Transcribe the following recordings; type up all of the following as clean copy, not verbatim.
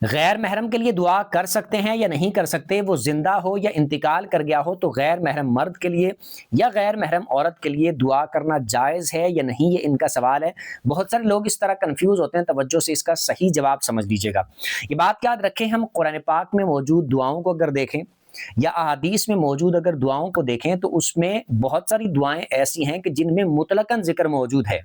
غیر محرم کے لیے دعا کر سکتے ہیں یا نہیں کر سکتے، وہ زندہ ہو یا انتقال کر گیا ہو تو غیر محرم مرد کے لیے یا غیر محرم عورت کے لیے دعا کرنا جائز ہے یا نہیں، یہ ان کا سوال ہے۔ بہت سارے لوگ اس طرح کنفیوز ہوتے ہیں، توجہ سے اس کا صحیح جواب سمجھ لیجیے گا۔ یہ بات یاد رکھیں، ہم قرآن پاک میں موجود دعاؤں کو اگر دیکھیں یا احادیث میں موجود اگر دعاؤں کو دیکھیں تو اس میں بہت ساری دعائیں ایسی ہیں کہ جن میں مطلقاً ذکر موجود ہے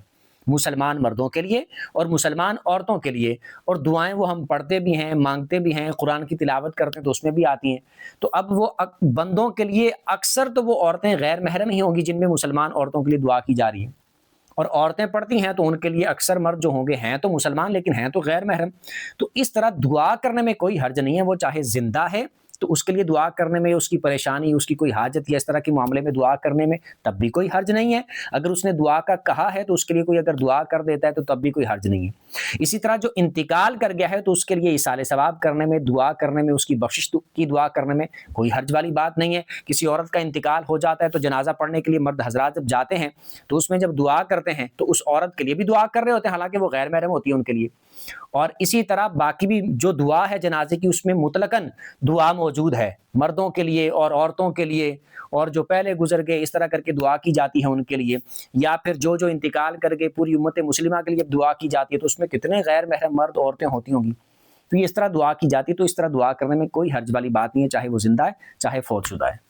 مسلمان مردوں کے لیے اور مسلمان عورتوں کے لیے، اور دعائیں وہ ہم پڑھتے بھی ہیں، مانگتے بھی ہیں، قرآن کی تلاوت کرتے ہیں تو اس میں بھی آتی ہیں۔ تو اب وہ بندوں کے لیے اکثر تو وہ عورتیں غیر محرم ہی ہوں گی جن میں مسلمان عورتوں کے لیے دعا کی جا رہی ہے، اور عورتیں پڑھتی ہیں تو ان کے لیے اکثر مرد جو ہوں گے ہیں تو مسلمان لیکن ہیں تو غیر محرم۔ تو اس طرح دعا کرنے میں کوئی حرج نہیں ہے، وہ چاہے زندہ ہے تو اس کے لیے دعا کرنے میں، اس کی پریشانی، اس کی کوئی حاجت یا اس طرح کے معاملے میں دعا کرنے میں تب بھی کوئی حرج نہیں ہے۔ اگر اس نے دعا کا کہا ہے تو اس کے لیے کوئی اگر دعا کر دیتا ہے تو تب بھی کوئی حرج نہیں ہے۔ اسی طرح جو انتقال کر گیا ہے تو اس کے لیے ایصال ثواب کرنے میں، دعا کرنے میں، اس کی بخشش کی دعا کرنے میں کوئی حرج والی بات نہیں ہے۔ کسی عورت کا انتقال ہو جاتا ہے تو جنازہ پڑھنے کے لیے مرد حضرات جب جاتے ہیں تو اس میں جب دعا کرتے ہیں تو اس عورت کے لیے بھی دعا کر رہے ہوتے ہیں، حالانکہ وہ غیر محرم ہوتی ہے ان کے لیے۔ اور اسی طرح باقی بھی جو دعا ہے جنازے کی، اس میں مطلقاً دعا موجود ہے مردوں کے لیے اور عورتوں کے لیے، اور جو پہلے گزر گئے اس طرح کر کے دعا کی جاتی ہے ان کے لیے، یا پھر جو انتقال کر گئے پوری امت مسلمہ کے لیے دعا کی جاتی ہے تو اس میں کتنے غیر محرم مرد عورتیں ہوتی ہوں گی، تو یہ اس طرح دعا کی جاتی ہے۔ تو اس طرح دعا کرنے میں کوئی حرج والی بات نہیں ہے، چاہے وہ زندہ ہے چاہے فوت شدہ ہے۔